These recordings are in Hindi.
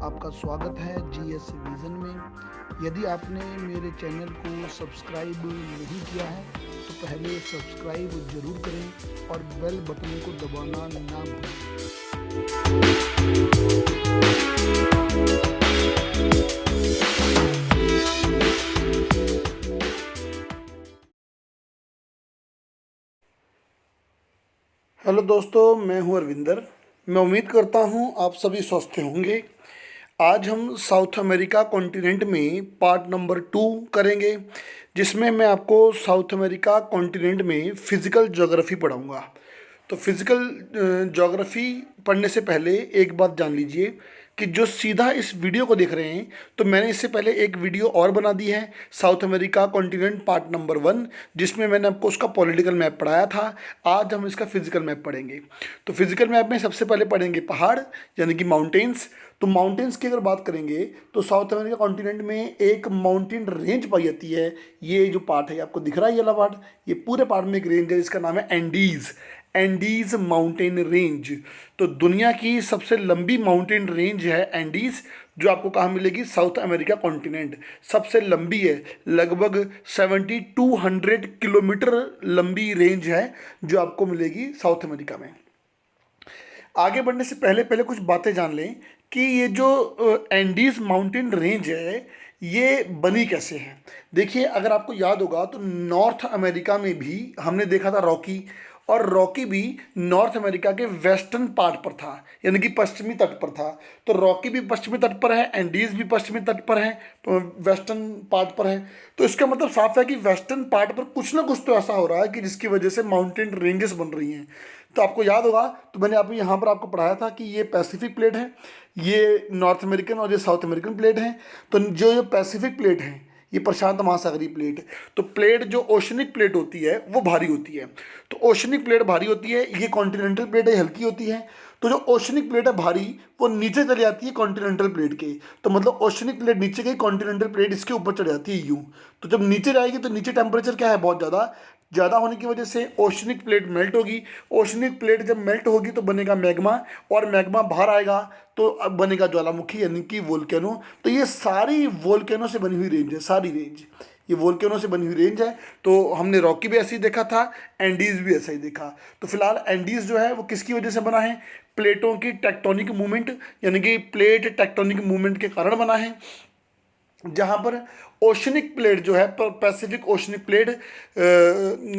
आपका स्वागत है जीएस विज़न में। यदि आपने मेरे चैनल को सब्सक्राइब नहीं किया है तो पहले सब्सक्राइब ज़रूर करें और बेल बटन को दबाना ना भूलें। हेलो दोस्तों, मैं हूं अरविंदर। मैं उम्मीद करता हूं आप सभी स्वस्थ होंगे। आज हम साउथ अमेरिका कॉन्टिनेंट में पार्ट नंबर 2 करेंगे, जिसमें मैं आपको साउथ अमेरिका कॉन्टिनेंट में फ़िज़िकल ज्योग्राफी पढ़ाऊंगा। तो फिज़िकल ज्योग्राफी पढ़ने से पहले एक बात जान लीजिए कि जो सीधा इस वीडियो को देख रहे हैं, तो मैंने इससे पहले एक वीडियो और बना दी है south America continent part number 1, जिसमें मैंने आपको उसका पॉलिटिकल मैप पढ़ाया था। आज हम इसका फिजिकल मैप पढ़ेंगे। तो फिजिकल मैप में सबसे पहले पढ़ेंगे पहाड़, यानी कि माउंटेन्स। तो माउंटेन्स की अगर बात करेंगे तो साउथ अमेरिका कॉन्टिनेंट में एक माउंटेन रेंज पाई जाती है। ये जो पार्ट है आपको दिख रहा है, ये वाला पार्ट, ये पूरे पार्ट में एक रेंज है जिसका नाम है एंडीज माउंटेन रेंज। तो दुनिया की सबसे लंबी माउंटेन रेंज है एंडीज, जो आपको कहाँ मिलेगी? South America continent. सबसे लंबी है, लगभग 7200 किलोमीटर लंबी रेंज है जो आपको मिलेगी साउथ अमेरिका में। आगे बढ़ने से पहले पहले कुछ बातें जान लें कि ये जो एंडीज माउंटेन रेंज है ये बनी कैसे है। देखिए, अगर आपको याद होगा तो नॉर्थ अमेरिका में भी हमने देखा था रॉकी, और रॉकी भी नॉर्थ अमेरिका के वेस्टर्न पार्ट पर था, यानी कि पश्चिमी तट पर था। तो रॉकी भी पश्चिमी तट पर है, एंडीज भी पश्चिमी तट पर है, तो वेस्टर्न पार्ट पर है। तो इसका मतलब साफ है कि वेस्टर्न पार्ट पर कुछ ना कुछ तो ऐसा हो रहा है कि जिसकी वजह से माउंटेन रेंजेस बन रही हैं। तो आपको याद होगा, तो मैंने अभी यहाँ पर आपको पढ़ाया था कि ये पैसिफिक प्लेट है, ये नॉर्थ अमेरिकन और ये साउथ अमेरिकन प्लेट है। तो जो पैसिफिक प्लेट है ये प्रशांत महासागरीय प्लेट है। तो प्लेट जो ओशनिक प्लेट होती है वो भारी होती है। तो ओशनिक प्लेट भारी होती है, ये कॉन्टिनेंटल प्लेट है हल्की होती है। तो जो ओशनिक प्लेट है भारी, वो नीचे चली जाती है कॉन्टिनेंटल प्लेट के। तो मतलब ओशनिक प्लेट नीचे गई, कॉन्टिनेंटल प्लेट इसके ऊपर चढ़ जाती है यूँ। तो जब नीचे जाएगी तो नीचे टेम्परेचर क्या है? बहुत ज़्यादा ज़्यादा होने की वजह से ओशनिक प्लेट मेल्ट होगी। ओशनिक प्लेट जब मेल्ट होगी तो बनेगा मैग्मा, और मैग्मा बाहर आएगा तो अब बनेगा ज्वालामुखी, यानी कि वोल्केनो। तो ये सारी वोल्केनो से बनी हुई रेंज है, सारी रेंज ये वोल्केनो से बनी हुई रेंज है। तो हमने रॉकी भी ऐसे ही देखा था, एंडीज भी ऐसा ही देखा। तो फिलहाल एंडीज जो है वो किसकी वजह से बना है? प्लेटों की टेक्टोनिक मूवमेंट, यानी कि प्लेट टेक्टोनिक मूवमेंट के कारण बना है। जहाँ पर ओशनिक प्लेट जो है, Pacific oceanic plate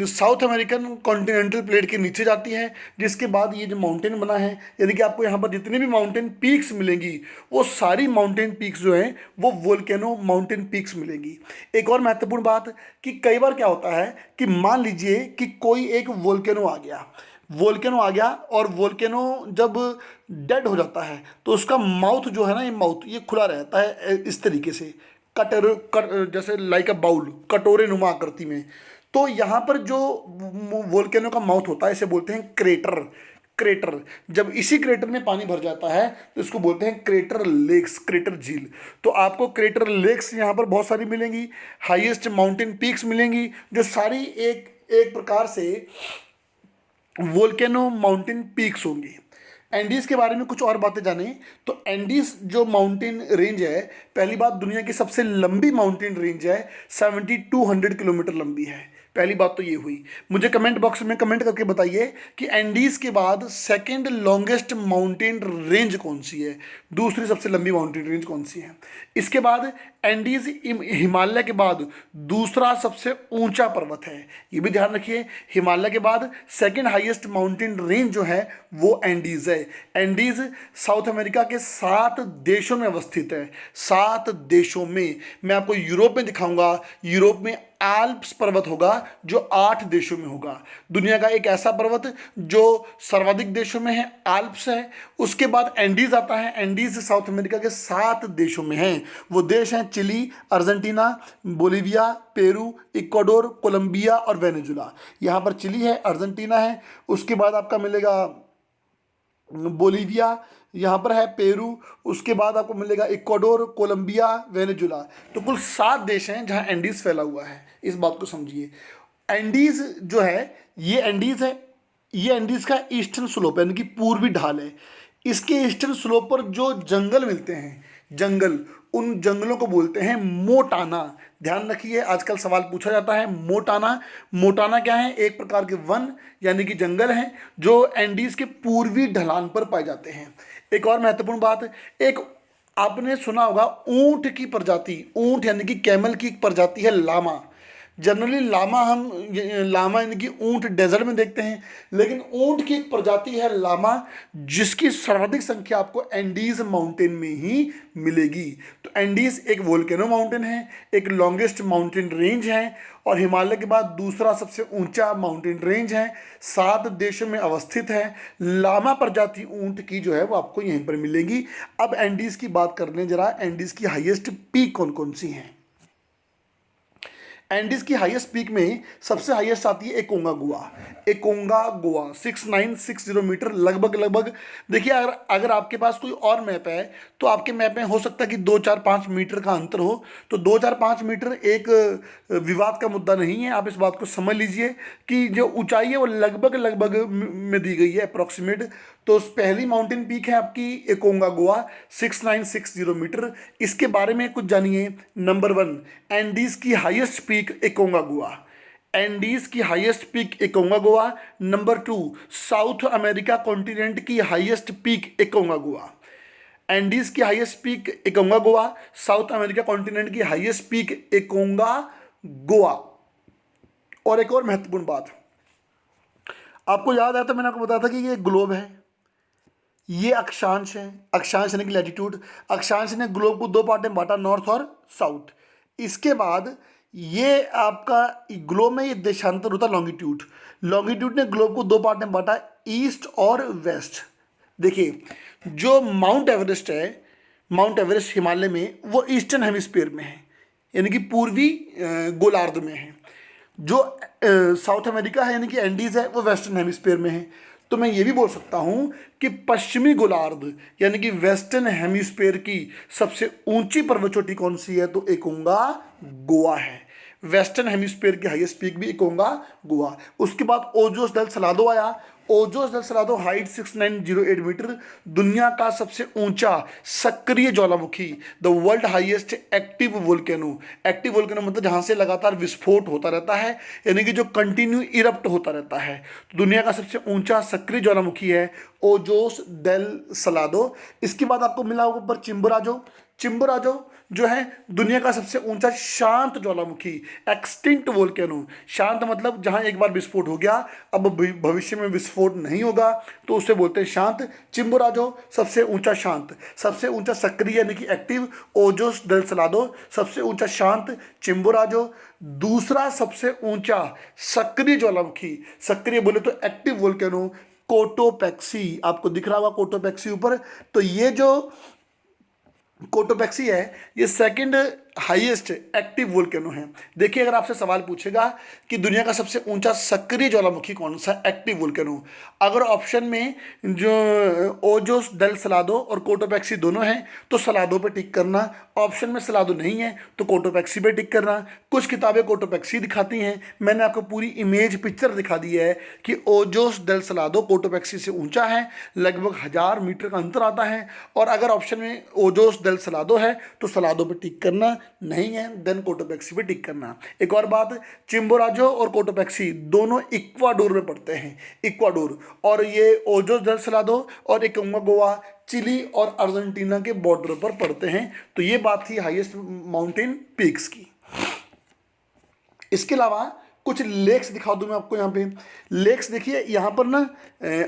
south American continental plate के नीचे जाती है, जिसके बाद ये जो माउंटेन बना है, यानी कि आपको यहाँ पर जितनी भी माउंटेन पीक्स मिलेंगी वो सारी माउंटेन पीक्स जो हैं वो वोल्केनो माउंटेन पीक्स मिलेंगी। एक और महत्वपूर्ण बात कि कई बार क्या होता है कि मान लीजिए कि कोई एक वोल्केनो आ गया और वोल्केनो जब डेड हो जाता है तो उसका माउथ जो है ना, ये माउथ ये खुला रहता है इस तरीके से, जैसे लाइक अ बाउल, कटोरे नुमा आकृति में। तो यहाँ पर जो वोल्केनो का माउथ होता है इसे बोलते हैं क्रेटर। जब इसी क्रेटर में पानी भर जाता है तो इसको बोलते हैं क्रेटर लेक्स, क्रेटर झील। तो आपको क्रेटर लेक्स यहाँ पर बहुत सारी मिलेंगी, हाईएस्ट माउंटेन पीक्स मिलेंगी, जो सारी एक एक प्रकार से वोल्केनो माउंटेन पीक्स होंगी। एंडीज के बारे में कुछ और बातें जानें तो एंडीज जो माउंटेन रेंज है, पहली बात दुनिया की सबसे लंबी माउंटेन रेंज है, 7200 किलोमीटर लंबी है। पहली बात तो ये हुई। मुझे कमेंट बॉक्स में कमेंट करके बताइए कि एंडीज के बाद सेकंड लॉन्गेस्ट माउंटेन रेंज कौन सी है, दूसरी सबसे लंबी माउंटेन रेंज कौन सी है। इसके बाद एंडीज हिमालय के बाद दूसरा सबसे ऊंचा पर्वत है, ये भी ध्यान रखिए। हिमालय के बाद सेकंड हाईएस्ट माउंटेन रेंज जो है वो एंडीज है। एंडीज साउथ अमेरिका के 7 देशों में अवस्थित है, 7 देशों में। मैं आपको यूरोप में दिखाऊंगा, यूरोप में आल्प्स पर्वत होगा जो 8 देशों में होगा। दुनिया का एक ऐसा पर्वत जो सर्वाधिक देशों में है, आल्प्स है। उसके बाद एंडीज आता है, एंडीज साउथ अमेरिका के 7 देशों में हैं। वो देश हैं Chile, Argentina, Bolivia, Peru, Ecuador, Colombia और वेनेजुला। यहाँ पर चिली है, अर्जेंटीना है, उसके बाद आपका मिलेगा बोलीविया, यहाँ पर है पेरू, उसके बाद आपको मिलेगा इक्वाडोर, कोलंबिया, वेनेजुला। तो कुल 7 देश हैं जहाँ एंडीज फैला हुआ है, इस बात को समझिए। एंडीज जो है ये एंडीज है, ये एंडीज का ईस्टर्न स्लोप यानी कि पूर्वी ढाल है। इसके ईस्टर्न स्लोप पर जो जंगल मिलते हैं, जंगल, उन जंगलों को बोलते हैं मोटाना। ध्यान रखिए, आजकल सवाल पूछा जाता है मोटाना। मोटाना क्या है? एक प्रकार के वन यानी कि जंगल हैं जो एंडीज के पूर्वी ढलान पर पाए जाते हैं। एक और महत्वपूर्ण बात, एक आपने सुना होगा ऊंट की प्रजाति, ऊंट यानी कि कैमल की एक प्रजाति है लामा। जनरली लामा यानी कि ऊंट डेजर्ट में देखते हैं, लेकिन ऊंट की एक प्रजाति है लामा जिसकी सर्वाधिक संख्या आपको एंडीज माउंटेन में ही मिलेगी। तो एंडीज एक वोल्केनो माउंटेन है, एक लॉन्गेस्ट माउंटेन रेंज है और हिमालय के बाद दूसरा सबसे ऊंचा माउंटेन रेंज है। 7 देशों में अवस्थित है। लामा प्रजाति ऊंट की जो है वो आपको यहीं पर मिलेगी। अब एंडीज की बात कर लें जरा, एंडीज की हाईएस्ट पीक कौन कौन सी हैं। एंडीज की हाईएस्ट पीक में सबसे हाईएस्ट आती है एकोंगागुआ। एकोंगागुआ 6960 मीटर लगभग। देखिए, अगर आपके पास कोई और मैप है तो आपके मैप में हो सकता है कि 2-4-5 मीटर का अंतर हो, तो 2-4-5 मीटर एक विवाद का मुद्दा नहीं है। आप इस बात को समझ लीजिए कि जो ऊंचाई है वो लगभग में दी गई है, अप्रॉक्सीमेट। तो पहली माउंटेन पीक है आपकी एकोंगागुआ 6960 मीटर। इसके बारे में कुछ जानिए। नंबर 1, एंडीज की हाईएस्ट पीक एकोंगागुआ। एंडीज की highest peak Aconcagua. Number 2, South America continent की हाईएस्ट पीक एकोंगागुआ। एंडीज की highest peak Aconcagua, South America continent की हाईएस्ट पीक एकोंगागुआ। और एक और महत्वपूर्ण बात, आपको याद है तो मैंने आपको बताया था कि ये ग्लोब है, ये अक्षांश है, अक्षांश यानी कि लैटिट्यूड। अक्षांश ने ग्लोब को 2 पार्ट में बांटा, नॉर्थ और साउथ। इसके बाद ये आपका ग्लोब में ये देशांतर होता लॉन्गिट्यूड। लॉन्गिट्यूड ने ग्लोब को 2 पार्ट में बांटा, ईस्ट और वेस्ट। देखिए, जो माउंट एवरेस्ट है, माउंट एवरेस्ट हिमालय में, वो ईस्टर्न हेमिस्फीयर में है यानी कि पूर्वी गोलार्ध में है। जो साउथ अमेरिका है यानी कि एंडीज है, वो वेस्टर्न हेमिस्फीयर में है। तो मैं ये भी बोल सकता हूँ कि पश्चिमी गोलार्ध यानी कि वेस्टर्न हेमिस्फीयर की सबसे ऊंची पर्वतचोटी कौन सी है? तो एकोंगागुआ है। वेस्टर्न हेमिस्फीयर की हाईएस्ट पीक भी एकोंगागुआ। उसके बाद ओजोस डेल सलादो आया। Ojos del Salado height 6908 metre, दुनिया का सबसे ऊंचा सक्रिय ज्वालामुखी, the world highest active volcano. Active volcano मतलब जहां से लगातार विस्फोट होता रहता है, यानी कि जो कंटिन्यू इरप्ट होता रहता है। तो दुनिया का सबसे ऊंचा सक्रिय ज्वालामुखी है ओजोस डेल सलादो। इसके बाद आपको मिला होगा ऊपर चिम्बोराजो। चिम्बोराजो जो है दुनिया का सबसे ऊंचा शांत ज्वालामुखी, एक्सटिंक्ट वोल्केनो। शांत मतलब जहां एक बार विस्फोट हो गया, अब भविष्य में विस्फोट नहीं होगा, तो उसे बोलते हैं शांत। चिम्बोराजो सबसे ऊंचा शांत। सबसे ऊंचा सक्रिय यानी कि एक्टिव ओजोस डेल सलादो, सबसे ऊंचा शांत चिम्बोराजो। दूसरा सबसे ऊंचा सक्रिय ज्वालामुखी, सक्रिय बोले तो एक्टिव वोल्केनो, कोटोपैक्सी। आपको दिख रहा होगा कोटोपैक्सी ऊपर। तो ये जो कोटोपैक्सी है, ये सेकंड हाईएस्ट एक्टिव वोल्केनो है। देखिए, अगर आपसे सवाल पूछेगा कि दुनिया का सबसे ऊंचा सक्रिय ज्वालामुखी कौन सा, एक्टिव वोल्केनो, अगर ऑप्शन में जो ओजोस डेल सलादो और कोटोपैक्सी दोनों हैं तो सलादो पे टिक करना। ऑप्शन में सलादो नहीं है तो कोटोपैक्सी पे टिक करना। कुछ किताबें कोटोपैक्सी दिखाती हैं, मैंने आपको पूरी इमेज पिक्चर दिखा दी है कि ओजोस डेल सलादो कोटोपैक्सी से ऊंचा है, लगभग 1000 मीटर का अंतर आता है। और अगर ऑप्शन में ओजोस डेल सलादो है तो सलादो पे टिक करना, नहीं है देन कोटोपैक्सी पे टिक करना। एक और बात, चिम्बोराजो और कोटोपैक्सी दोनों इक्वाडोर में पड़ते हैं, इक्वाडोर। और ये ओजोस डेल सलादो और एकोंगागुआ चिली और अर्जेंटीना के बॉर्डर पर पड़ते हैं। तो ये बात थी हाईएस्ट माउंटेन पीक्स की। इसके अलावा कुछ लेक्स दिखा दूं मैं आपको। यहाँ पे लेक्स देखिए, यहाँ पर ना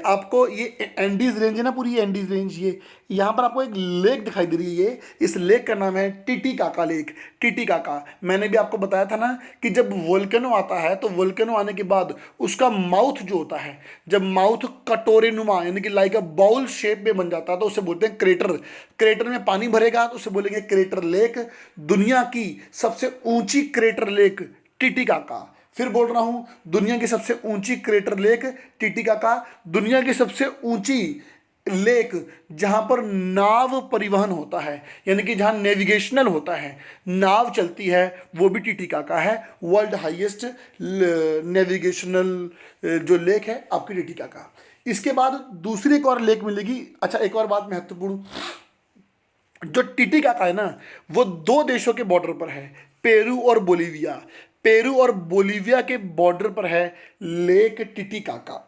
आपको ये एंडीज रेंज है ना, पूरी एंडीज रेंज, ये यहाँ पर आपको एक लेक दिखाई दे रही है। ये इस लेक का नाम है टिटिकाका लेक। टिटिकाका, मैंने भी आपको बताया था ना कि जब वोल्केनो आता है तो वोल्केनो आने के बाद उसका माउथ जो होता है, जब माउथ कटोरे नुमा यानी कि लाइक अ बाउल शेप में बन जाता है तो उसे बोलते हैं क्रेटर। क्रेटर में पानी भरेगा तो उसे बोलेंगे क्रेटर लेक। दुनिया की सबसे ऊंची क्रेटर लेक टिटिकाका। फिर बोल रहा हूं, दुनिया की सबसे ऊंची क्रेटर लेक टिटिकाका। दुनिया की सबसे ऊंची लेक जहां पर नाव परिवहन होता है, यानी कि जहां नेविगेशनल होता है, नाव चलती है, वो भी टिटिकाका है। वर्ल्ड हाईएस्ट नेविगेशनल जो लेक है आपकी टिटिकाका। इसके बाद दूसरी एक और लेक मिलेगी। अच्छा, एक और बात महत्वपूर्ण, जो टिटिकाका है ना, वो दो देशों के बॉर्डर पर है, पेरू और बोलीविया। पेरू और बोलीविया के बॉर्डर पर है लेक टिटिकाका।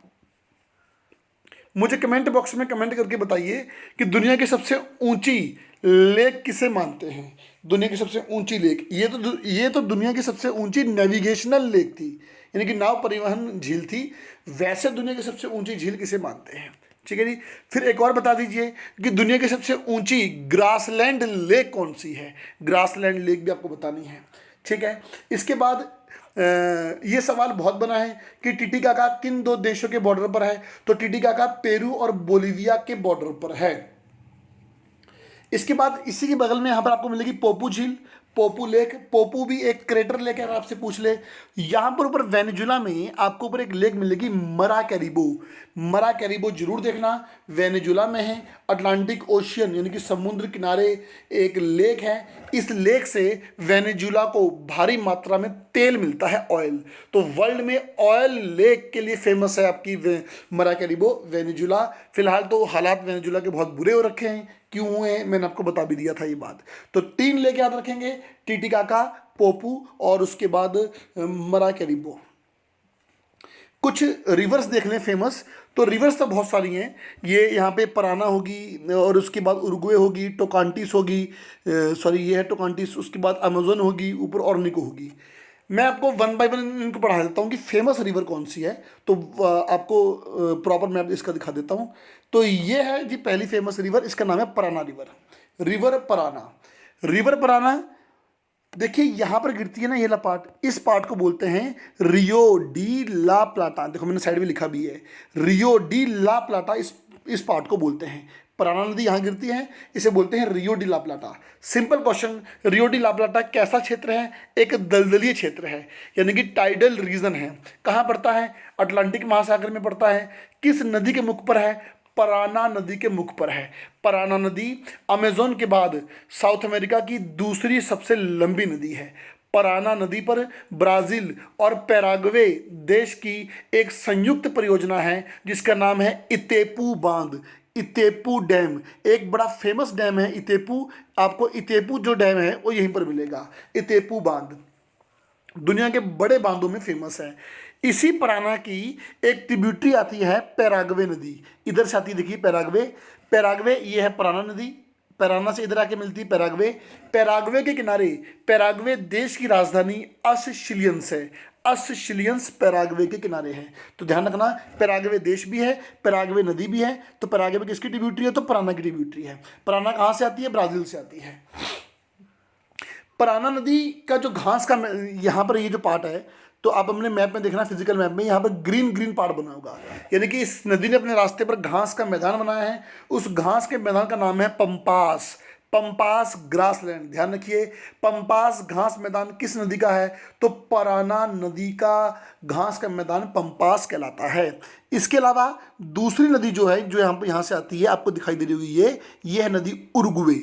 मुझे कमेंट बॉक्स में कमेंट करके बताइए कि दुनिया की सबसे ऊंची लेक किसे मानते हैं। दुनिया की सबसे ऊंची लेक, ये तो दुनिया की सबसे ऊंची नेविगेशनल लेक थी, यानी कि नाव परिवहन झील थी। वैसे दुनिया की सबसे ऊंची झील किसे मानते हैं? ठीक है जी। फिर एक और बता दीजिए कि दुनिया की सबसे ऊंची ग्रासलैंड लेक कौन सी है। ग्रासलैंड लेक भी आपको बतानी है। ठीक है। इसके बाद ये सवाल बहुत बना है कि टिटिकाका किन दो देशों के बॉर्डर पर है। तो टिटिकाका पेरू और बोलीविया के बॉर्डर पर है। इसके बाद इसी के बगल में यहाँ पर आपको मिलेगी पोपू झील, पोपू लेक। पोपू भी एक क्रेटर लेक है, अगर आपसे पूछ ले। यहाँ पर ऊपर वेनेजुला में आपको ऊपर एक लेक मिलेगी मरा कैरिबो। मरा कैरिबो जरूर देखना, वेनेजुला में है, अटलांटिक ओशियन यानी कि समुद्र किनारे एक लेक है। इस लेक से वेनेजुला को भारी मात्रा में तेल मिलता है, ऑयल। तो वर्ल्ड में ऑयल लेक के लिए फेमस है आपकी मरा कैरिबो, वेनेजुला। फिलहाल तो हालात वेनेजुला के बहुत बुरे हो रखे हैं, क्यों हुए मैंने आपको बता भी दिया था ये बात। तो 3 लेक याद रखेंगे, टिटिकाका, पोपू और उसके बाद मरा कैरिबो। कुछ रिवर्स देख लें फेमस। तो रिवर्स तो बहुत सारी हैं, ये यहाँ पे पराना होगी और उसके बाद उरुग्वे होगी, टोकांटिस होगी, सॉरी ये है टोकांटिस, उसके बाद अमेजोन होगी, ऊपर ऑर्निको होगी। मैं आपको वन बाय वन इनको पढ़ा देता हूँ कि फेमस रिवर कौन सी है। तो आपको प्रॉपर मैप इसका दिखा देता हूँ। तो ये है जी पहली फेमस रिवर, इसका नाम है Parana river. River Parana, river Parana देखिए यहाँ पर गिरती है ना ये ला पार्ट, इस पार्ट को बोलते हैं रियो डी ला प्लाटा। देखो मैंने साइड में लिखा भी है, रियो डी ला प्लाटा, इस पार्ट को बोलते हैं। पराना नदी यहाँ गिरती है, इसे बोलते हैं रियो डी ला प्लाटा। सिंपल क्वेश्चन, रियो डी ला प्लाटा कैसा क्षेत्र है? एक दलदलीय क्षेत्र है, यानी कि टाइडल रीजन है। कहाँ पड़ता है? अटलांटिक महासागर में पड़ता है। किस नदी के मुख पर है? पराना नदी के मुख पर है। पराना नदी अमेज़न के बाद साउथ अमेरिका की दूसरी सबसे लंबी नदी है। पराना नदी पर ब्राज़ील और पैराग्वे देश की एक संयुक्त परियोजना है जिसका नाम है इतेपू बांध, इतेपू डैम। एक बड़ा फेमस डैम है इतेपू, आपको इतेपू जो डैम है वो यहीं पर मिलेगा, इतेपू बांध दुनिया के बड़े बांधों में फेमस है। इसी पराना की एक ट्रिब्यूटरी आती है पैराग्वे नदी, इधर से आती है, देखिए पैराग्वे। पैराग्वे ये है पराना नदी, पैराना से इधर आके मिलती है पैराग्वे। पैराग्वे के किनारे, पैराग्वे देश की राजधानी अस्शिलियंस है, अस्शिलियंस पैराग्वे के किनारे है। तो ध्यान रखना, पैराग्वे देश भी है, पैराग्वे नदी भी है। तो पैराग्वे किसकी ट्रिब्यूटरी है? तो पराना की ट्रिब्यूटरी है। पराना कहाँ से आती है? ब्राज़ील से आती है। पराना नदी का जो घास का यहाँ पर ये जो पार्ट है, तो आप अपने मैप में देखना, फिजिकल मैप में यहाँ पर ग्रीन ग्रीन पार्ट बना होगा, यानी कि इस नदी ने अपने रास्ते पर घास का मैदान बनाया है। उस घास के मैदान का नाम है पंपास, पंपास ग्रासलैंड। ध्यान रखिए, पंपास घास मैदान किस नदी का है? तो पराना नदी का घास का मैदान पंपास कहलाता है। इसके अलावा दूसरी नदी जो है, जो यहाँ से आती है, आपको दिखाई दे रही होगी, ये है नदी उरुग्वे।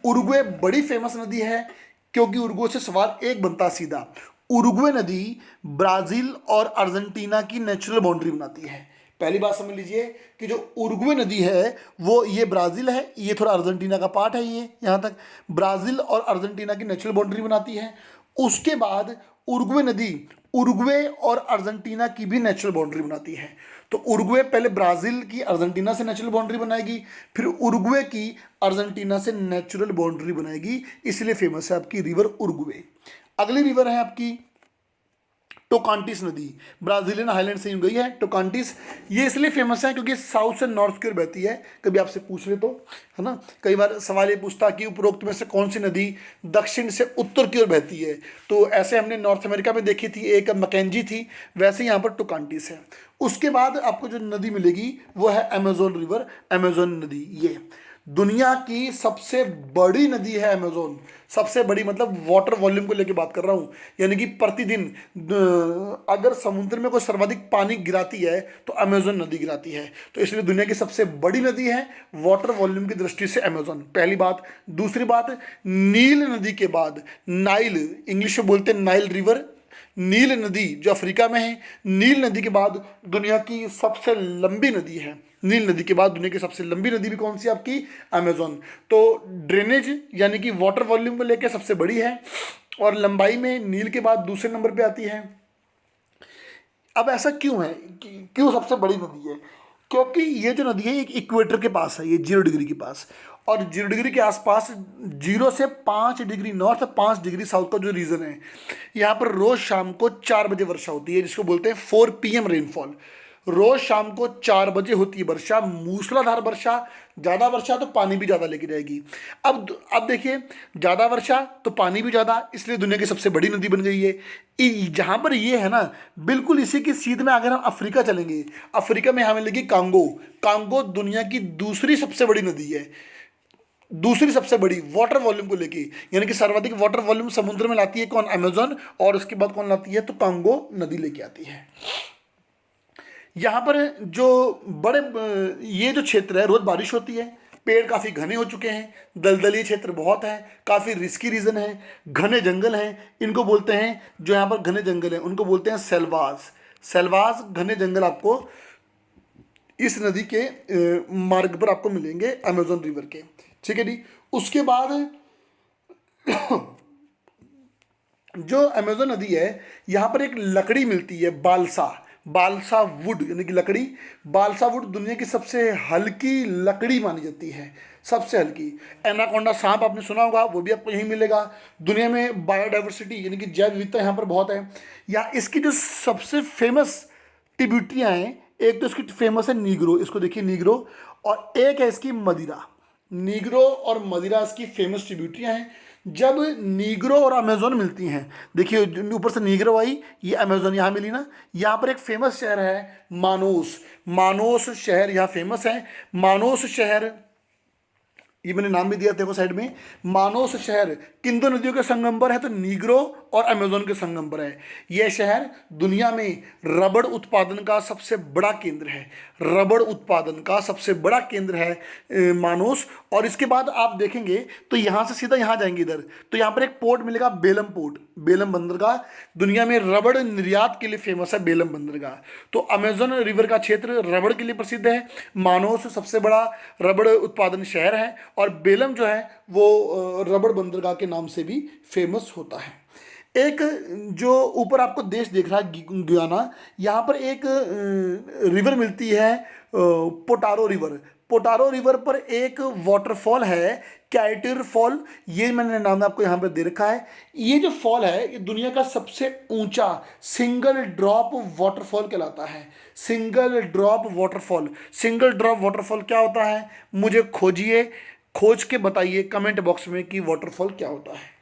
उरुग्वे बड़ी फेमस नदी है क्योंकि उरुग्वे से सवाल एक बनता सीधा। उरुग्वे नदी ब्राज़ील और अर्जेंटीना की नेचुरल बाउंड्री बनाती है। पहली बात समझ लीजिए कि जो उरुग्वे नदी है वो ये ब्राज़ील है, ये थोड़ा अर्जेंटीना का पार्ट है, ये यहाँ तक ब्राज़ील और अर्जेंटीना की नेचुरल बाउंड्री बनाती है। उसके बाद उरुग्वे नदी उरुग्वे और अर्जेंटीना की भी नेचुरल बाउंड्री बनाती है। तो उरुग्वे पहले ब्राज़ील की अर्जेंटीना से नेचुरल बाउंड्री बनाएगी, फिर उरुग्वे की अर्जेंटीना से नेचुरल बाउंड्री बनाएगी, इसलिए फेमस है आपकी रिवर उरुग्वे। अगली रिवर है आपकी टोकांटिस नदी, ब्राज़ीलियन हाईलैंड से गई है टोकांटिस। ये इसलिए फेमस है क्योंकि साउथ से नॉर्थ की ओर बहती है। कभी आपसे पूछ ले तो, है ना, कई बार सवाल ये पूछता कि उपरोक्त में से कौन सी नदी दक्षिण से उत्तर की ओर बहती है। तो ऐसे हमने नॉर्थ अमेरिका में देखी थी, एक मैकेंजी थी, वैसे यहाँ पर टोकांटिस है। उसके बाद आपको जो नदी मिलेगी वो है अमेजोन रिवर, अमेजोन नदी। ये दुनिया की सबसे बड़ी नदी है अमेजोन। सबसे बड़ी मतलब वाटर वॉल्यूम को लेकर बात कर रहा हूँ, यानी कि प्रतिदिन अगर समुद्र में कोई सर्वाधिक पानी गिराती है तो अमेजोन नदी गिराती है। तो इसलिए दुनिया की सबसे बड़ी नदी है वाटर वॉल्यूम की दृष्टि से अमेजोन, पहली बात। दूसरी बात, नील नदी के बाद नाइल, इंग्लिश में बोलते हैं नाइल रिवर, नील नदी जो अफ्रीका में है, नील नदी के बाद दुनिया की सबसे लंबी नदी है नील नदी के बाद दुनिया की सबसे लंबी नदी भी कौन सी आपकी, अमेजोन। तो ड्रेनेज यानी कि वाटर वॉल्यूम को लेकर सबसे बड़ी है और लंबाई में नील के बाद दूसरे नंबर पे आती है। अब ऐसा क्यों है क्यों सबसे बड़ी नदी है, क्योंकि ये जो नदी है एक इक्वेटर के पास है, ये 0 डिग्री के पास, और 0 डिग्री के आसपास 0 से 5 डिग्री नॉर्थ 5 डिग्री साउथ का जो रीजन है, यहाँ पर रोज शाम को 4 बजे वर्षा होती है, जिसको बोलते हैं 4 PM रेनफॉल। रोज शाम को 4 बजे होती है वर्षा, मूसलाधार वर्षा। ज़्यादा वर्षा तो पानी भी ज़्यादा लेके जाएगी। अब देखिए, ज़्यादा वर्षा तो पानी भी ज़्यादा, इसलिए दुनिया की सबसे बड़ी नदी बन गई है। जहाँ पर ये है ना, बिल्कुल इसी की सीध में अगर हम अफ्रीका चलेंगे, अफ्रीका में हमें मिलेगी कांगो। कांगो दुनिया की दूसरी सबसे बड़ी नदी है, दूसरी सबसे बड़ी वाटर वॉल्यूम को लेके, यानी कि सर्वाधिक वाटर वॉल्यूम समुद्र में लाती है कौन, अमेजोन, और उसके बाद कौन लाती है, तो कांगो नदी लेके आती है। यहाँ पर जो बड़े ये जो क्षेत्र है, रोज बारिश होती है, पेड़ काफ़ी घने हो चुके हैं, दलदली क्षेत्र बहुत है, काफ़ी रिस्की रीजन है, घने जंगल हैं, इनको बोलते हैं, जो यहाँ पर घने जंगल हैं उनको बोलते हैं सेल्वास। सेल्वास घने जंगल आपको इस नदी के मार्ग पर आपको मिलेंगे, अमेजोन रिवर के, ठीक है जी। उसके बाद जो अमेजोन नदी है, यहाँ पर एक लकड़ी मिलती है, बालसा, बालसा वुड यानी कि लकड़ी। बालसा वुड दुनिया की सबसे हल्की लकड़ी मानी जाती है, सबसे हल्की। एनाकोंडा सांप आपने सुना होगा, वो भी आपको यहीं मिलेगा। दुनिया में बायोडाइवर्सिटी यानी कि जैव विविधता यहाँ पर बहुत है। या इसकी जो सबसे फेमस ट्रिब्यूटरियाँ हैं, एक तो इसकी फेमस है नीग्रो, इसको देखिए नीग्रो, और एक है इसकी मदिरा। नीग्रो और मदिरा इसकी फेमस ट्रिब्यूटरियाँ हैं। जब नीग्रो और अमेजोन मिलती हैं, देखिए ऊपर से नीग्रो आई, ये अमेजोन यहाँ मिली ना। यहाँ पर एक फेमस शहर है मानोस, मानोस शहर यहाँ फेमस है। मानोस शहर, ये मैंने नाम भी दिया देखो साइड में, मानोस शहर किन दो नदियों के संगम पर है, तो नीग्रो और अमेजोन के संगम पर है। यह शहर दुनिया में रबड़ उत्पादन का सबसे बड़ा केंद्र है, रबड़ उत्पादन का सबसे बड़ा केंद्र है मानोस। और इसके बाद आप देखेंगे तो यहाँ से सीधा यहाँ जाएंगे इधर, तो यहाँ पर एक पोर्ट मिलेगा, बेलम पोर्ट, बेलम बंदरगाह। दुनिया में रबड़ निर्यात के लिए फेमस है बेलम बंदरगाह। तो अमेजोन रिवर का क्षेत्र रबड़ के लिए प्रसिद्ध है, मानोस सबसे बड़ा रबड़ उत्पादन शहर है, और बेलम जो है वो रबड़ बंदरगाह के नाम से भी फेमस होता है। एक जो ऊपर आपको देश देख रहा है गुयाना, यहाँ पर एक रिवर मिलती है, पोटारो रिवर। पोटारो रिवर पर एक वाटरफॉल है, कैटिर फॉल, ये मैंने नाम आपको यहाँ पर दे रखा है। ये जो फॉल है, ये दुनिया का सबसे ऊंचा सिंगल ड्रॉप वाटरफॉल कहलाता है। Single drop waterfall, single drop waterfall क्या होता है, मुझे खोजिए, खोज के बताइए कमेंट बॉक्स में कि वाटरफॉल क्या होता है।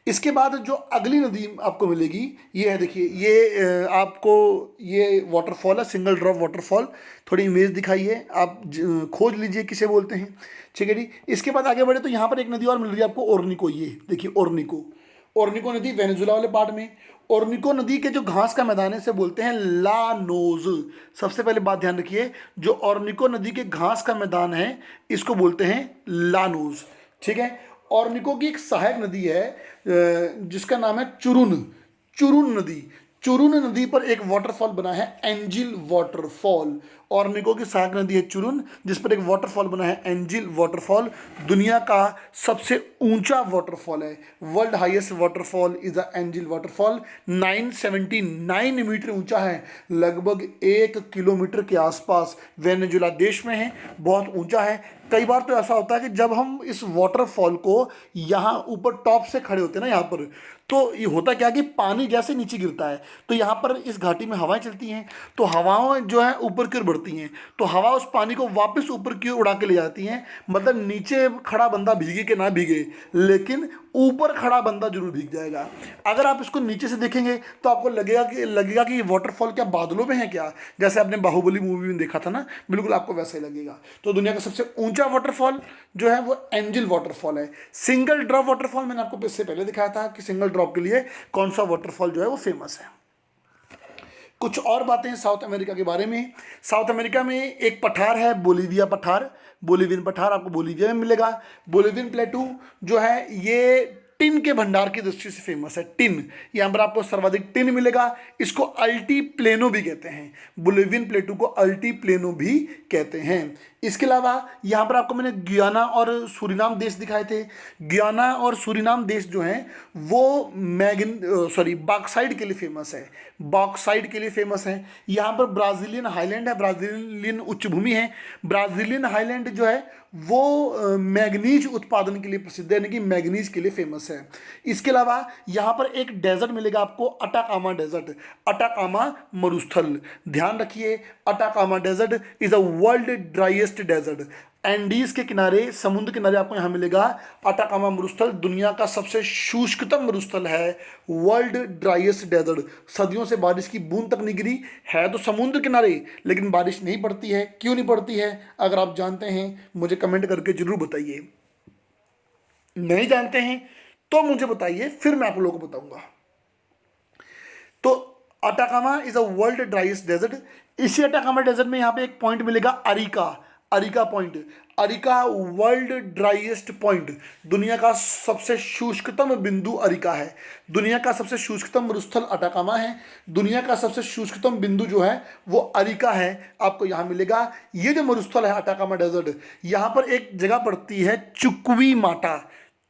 इसके बाद जो अगली नदी आपको मिलेगी, ये है, देखिए ये आपको ये वाटरफॉल है, सिंगल ड्रॉप वाटरफॉल। थोड़ी इमेज दिखाइए आप, खोज लीजिए किसे बोलते हैं, ठीक है जी। इसके बाद आगे बढ़े तो यहाँ पर एक नदी और मिल रही है आपको, ओर्निको। ये देखिए ओर्निको, ओर्निको नदी वेनेजुला वाले पार्ट में। ओर्निको नदी के जो घास का मैदान है इसे बोलते हैं लानोज। सबसे पहले बात ध्यान रखिए, जो ओर्निको नदी के घास का मैदान है इसको बोलते हैं लानोज, ठीक है। ओर्निको की एक सहायक नदी है जिसका नाम है चुरुन, चुरुन नदी। चुरुन नदी पर एक वाटरफॉल बना है, एंजिल वाटरफॉल। ओर्निको की सहायक नदी है चुरुन, जिस पर एक वाटरफॉल बना है, एंजिल वाटरफॉल। दुनिया का सबसे ऊंचा वाटरफॉल है, world highest waterfall is the Angel waterfall. 979 metre ऊंचा है, लगभग 1 किलोमीटर के आसपास, वेनेजुला देश में है, बहुत ऊंचा है। कई बार तो ऐसा होता है कि जब हम इस वाटरफॉल को यहाँ ऊपर टॉप से खड़े होते हैं ना यहाँ पर, तो ये होता क्या कि पानी जैसे नीचे गिरता है, तो यहाँ पर इस घाटी में हवाएं चलती हैं, तो हवाएं जो है ऊपर की ओर बढ़ती हैं, तो हवा उस पानी को वापस ऊपर की ओर उड़ा के ले जाती हैं। मतलब नीचे खड़ा बंदा भीगे कि ना भीगे, लेकिन ऊपर खड़ा बंदा जरूर भीग जाएगा। अगर आप इसको नीचे से देखेंगे तो आपको लगेगा कि ये वाटरफॉल क्या बादलों में है क्या, जैसे आपने बाहुबली मूवी में देखा था ना, बिल्कुल आपको वैसा ही लगेगा। तो दुनिया का सबसे ऊंचा वाटरफॉल जो है वो एंजिल वाटरफॉल है। सिंगल ड्रॉप वाटरफॉल मैंने आपको इससे पहले दिखाया था कि सिंगल ड्रॉप के लिए कौन सा वाटरफॉल जो है वो फेमस है। कुछ और बातें हैं साउथ अमेरिका के बारे में। साउथ अमेरिका में एक पठार है, बोलीविया पठार, बोलीवियन पठार आपको बोलीविया में मिलेगा। बोलीवियन प्लेटू जो है ये टिन के भंडार की दृष्टि से फेमस है। टिन, यहाँ पर आपको सर्वाधिक टिन मिलेगा। इसको अल्टीप्लेनो भी कहते हैं, बोलिवियन प्लेटू को अल्टीप्लेनो भी कहते हैं। इसके अलावा यहाँ पर आपको मैंने गुयाना और सूरीनाम देश दिखाए थे। गुयाना और सूरीनाम देश जो हैं वो बॉक्साइट के लिए फेमस है, बॉक्साइट के लिए फेमस है। यहाँ पर ब्राज़ीलियन हाईलैंड है, ब्राज़ीलियन उच्च भूमि है। ब्राज़ीलियन हाईलैंड जो है वो मैग्नीज उत्पादन के लिए प्रसिद्ध है, यानी कि मैग्नीज के लिए फेमस है। इसके अलावा यहाँ पर एक डेजर्ट मिलेगा आपको, अटाकामा डेजर्ट, अटाकामा मरुस्थल। ध्यान रखिए, Atacama desert is a world driest desert. Andes के किनारे, समुद्र किनारे आपको यहाँ मिलेगा अटाकामा मरुस्थल, दुनिया का सबसे शुष्कतम मरुस्थल है, वर्ल्ड ड्राइएस्ट डेजर्ट। सदियों से बारिश की बूंद तक नहीं गिरी है, तो समुद्र किनारे, लेकिन बारिश नहीं पड़ती है। क्यों नहीं पड़ती है? अगर आप जानते हैं मुझे कमेंट करके जरूर बताइए। नहीं जानते हैं तो मुझे बताइए, फिर मैं आप लोगों को बताऊंगा। तो Atacama is a world driest desert. इसी अटाकामा डेजर्ट में यहाँ पे एक पॉइंट मिलेगा, Arica, Arica point. Arica world driest point, दुनिया का सबसे शुष्कतम बिंदु अरिका है। दुनिया का सबसे शुष्कतम मरुस्थल अटाकामा है, दुनिया का सबसे शुष्कतम बिंदु जो है वो अरिका है, आपको यहाँ मिलेगा। ये जो मरुस्थल है अटाकामा डेजर्ट, यहाँ पर एक जगह पड़ती है चुक्वी माटा,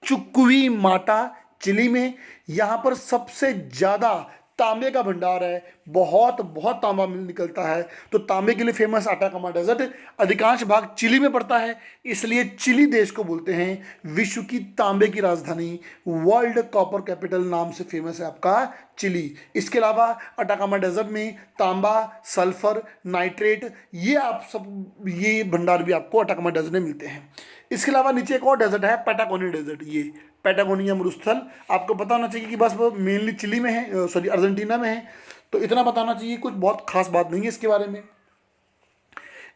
चुक्वी माटा चिली में। यहाँ पर सबसे ज़्यादा तांबे का भंडार है, बहुत बहुत तांबा निकलता है, तो तांबे के लिए फेमस अटाकामा डेजर्ट। अधिकांश भाग चिली में पड़ता है, इसलिए चिली देश को बोलते हैं विश्व की तांबे की राजधानी, वर्ल्ड कॉपर कैपिटल नाम से फेमस है आपका चिली। इसके अलावा अटाकामा डेजर्ट में तांबा, सल्फर, नाइट्रेट, ये भंडार भी आपको अटाकामा डेजर्ट में मिलते हैं। इसके अलावा नीचे एक और डेजर्ट है, पैटागोनिया डेजर्ट। ये पैटागोनिया मरुस्थल आपको पता होना चाहिए कि बस वो मेनली चिली में है, अर्जेंटीना में है, तो इतना बताना चाहिए, कुछ बहुत खास बात नहीं है इसके बारे में।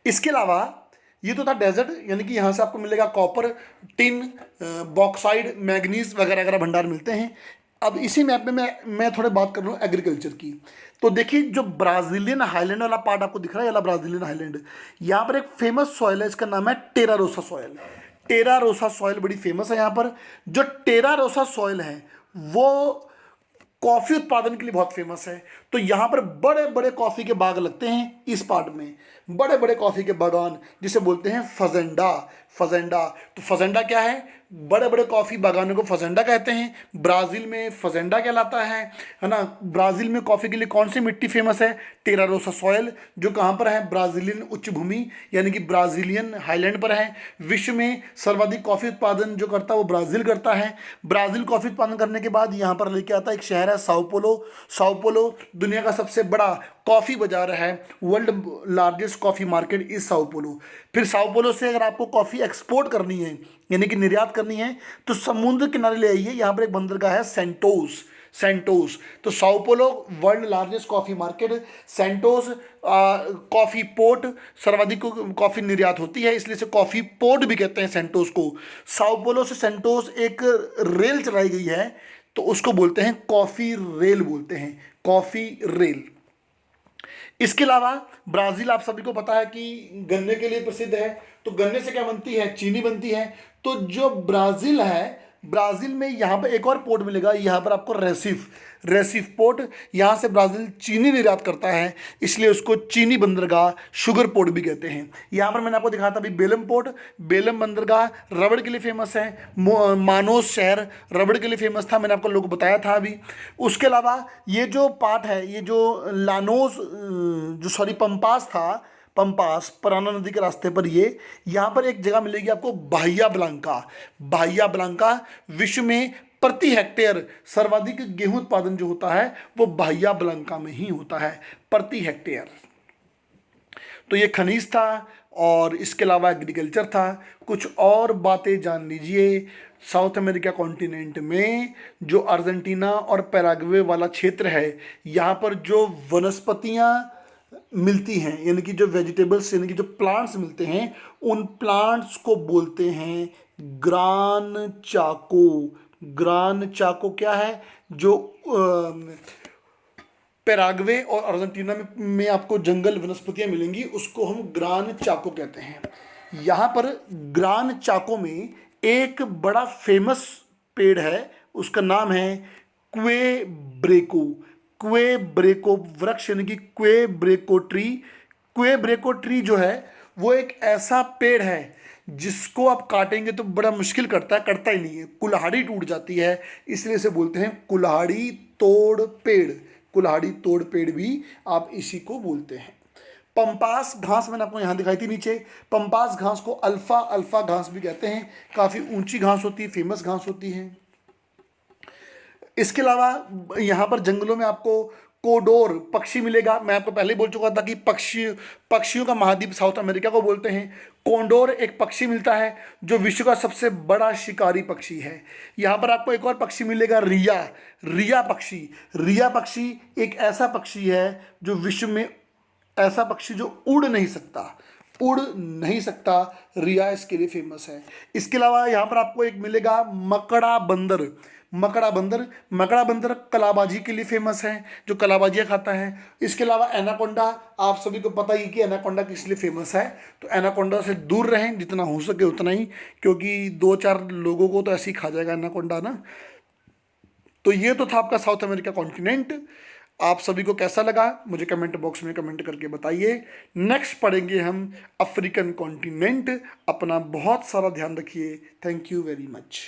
इसके अलावा ये तो था डेजर्ट, यानी कि यहाँ से आपको मिलेगा कॉपर, टिन, बॉक्साइड, मैग्नीज वगैरह वगैरह भंडार मिलते हैं। अब इसी मैप में मैं थोड़े बात कर रहा हूँ एग्रीकल्चर की। तो देखिए, जो ब्राज़ीलियन हाईलैंड वाला पार्ट आपको दिख रहा है, वाला ब्राज़ीलियन हाईलैंड, यहाँ पर एक फेमस सॉइल है, इसका नाम है टेरा रोसा सॉइल। टेरा रोसा सॉइल बड़ी फेमस है। यहाँ पर जो टेरा रोसा सॉइल है वो कॉफ़ी उत्पादन के लिए बहुत फेमस है। तो यहाँ पर बड़े बड़े कॉफ़ी के बाग लगते हैं इस पार्ट में, बड़े बड़े कॉफ़ी के बागान, जिसे बोलते हैं फजेंडा। फजेंडा, तो फजेंडा क्या है? बड़े बड़े कॉफ़ी बागानों को फजेंडा कहते हैं। ब्राज़ील में फजेंडा कहलाता है ना। ब्राज़ील में कॉफ़ी के लिए कौन सी मिट्टी फेमस है? टेरा रोसा सॉयल, जो कहाँ पर है? ब्राज़ीलियन उच्च भूमि, यानी कि ब्राज़ीलियन हाईलैंड पर है। विश्व में सर्वाधिक कॉफ़ी उत्पादन जो करता है वो ब्राज़ील करता है। ब्राज़ील कॉफ़ी उत्पादन करने के बाद यहाँ पर लेके आता है एक शहर है साओ पोलो। साओ पोलो दुनिया का सबसे बड़ा कॉफ़ी बाजार है, world largest coffee market is Sao Paulo. फिर साओ पोलो से अगर आपको कॉफ़ी एक्सपोर्ट करनी है, यानी कि निर्यात करनी है, तो समुद्र किनारे ले आइए। यहाँ पर एक बंदरगाह है सेंटोस, सेंटोस। तो Sao Paulo world largest coffee market, Santos coffee port, सर्वाधिक कॉफ़ी निर्यात होती है, इसलिए से कॉफ़ी पोर्ट भी कहते हैं सेंटोस को। साओ पोलो से सेंटोस एक रेल चलाई गई है, तो उसको बोलते हैं कॉफ़ी रेल, बोलते हैं कॉफ़ी रेल। इसके अलावा ब्राज़ील आप सभी को पता है कि गन्ने के लिए प्रसिद्ध है। तो गन्ने से क्या बनती है? चीनी बनती है। तो जो ब्राज़ील है, ब्राज़ील में यहाँ पर एक और पोर्ट मिलेगा, यहाँ पर आपको रेसिफ पोर्ट। यहाँ से ब्राज़ील चीनी निर्यात करता है, इसलिए उसको चीनी बंदरगाह, शुगर पोर्ट भी कहते हैं। यहाँ पर मैंने आपको दिखाया था अभी बेलम पोर्ट, बेलम बंदरगाह रबड़ के लिए फेमस है। मानोस शहर रबड़ के लिए फेमस था, मैंने आपको लोग बताया था अभी। उसके अलावा ये जो पार्ट है, ये जो लानोस पंपास था, पंपास पराना नदी के रास्ते पर, ये यहाँ पर एक जगह मिलेगी आपको बाहिया ब्लांका। बाहिया ब्लांका विश्व में प्रति हेक्टेयर सर्वाधिक गेहूं उत्पादन जो होता है वो बाहिया ब्लांका में ही होता है, प्रति हेक्टेयर। तो ये खनिज था और इसके अलावा एग्रीकल्चर था। कुछ और बातें जान लीजिए। साउथ अमेरिका कॉन्टिनेंट में जो अर्जेंटीना और पैराग्वे वाला क्षेत्र है, यहाँ पर जो वनस्पतियाँ मिलती हैं, यानी कि जो वेजिटेबल्स, यानी कि जो प्लांट्स मिलते हैं, उन प्लांट्स को बोलते हैं ग्रान चाको। ग्रान चाको क्या है? जो पैराग्वे और अर्जेंटीना में आपको जंगल वनस्पतियां मिलेंगी, उसको हम ग्रान चाको कहते हैं। यहाँ पर ग्रान चाको में एक बड़ा फेमस पेड़ है, उसका नाम है क्वेब्रेको। क्वेब्रेको वृक्ष यानी कि क्वेब्रेको ट्री। क्वेब्रेको ट्री जो है वो एक ऐसा पेड़ है जिसको आप काटेंगे तो बड़ा मुश्किल करता ही नहीं है, कुल्हाड़ी टूट जाती है, इसलिए इसे बोलते हैं कुल्हाड़ी तोड़ पेड़। कुल्हाड़ी तोड़ पेड़ भी आप इसी को बोलते हैं। पंपास घास मैंने आपको यहाँ दिखाई थी नीचे। पंपास घास को अल्फा अल्फा घास भी कहते हैं, काफ़ी ऊंची घास होती है, फेमस घास होती है। इसके अलावा यहाँ पर जंगलों में आपको कोडोर पक्षी मिलेगा। मैं आपको पहले ही बोल चुका था कि पक्षियों का महाद्वीप साउथ अमेरिका को बोलते हैं। कोंडोर एक पक्षी मिलता है जो विश्व का सबसे बड़ा शिकारी पक्षी है। यहाँ पर आपको एक और पक्षी मिलेगा, रिया। रिया पक्षी। रिया पक्षी एक ऐसा पक्षी है जो विश्व में, ऐसा पक्षी जो उड़ नहीं सकता, रिया इसके लिए फेमस है। इसके अलावा यहाँ पर आपको एक मिलेगा मकड़ा बंदर। मकड़ा बंदर कलाबाजी के लिए फेमस है, जो कलाबाजियाँ खाता है। इसके अलावा एनाकोंडा, आप सभी को पता ही कि एनाकोंडा किस लिए फेमस है, तो एनाकोंडा से दूर रहें जितना हो सके उतना ही, क्योंकि 2-4 लोगों को तो ऐसे ही खा जाएगा एनाकोंडा ना। तो ये तो था आपका साउथ अमेरिका कॉन्टिनेंट। आप सभी को कैसा लगा मुझे कमेंट बॉक्स में कमेंट करके बताइए। नेक्स्ट पढ़ेंगे हम अफ्रीकन कॉन्टिनेंट। अपना बहुत सारा ध्यान रखिए। Thank you very much.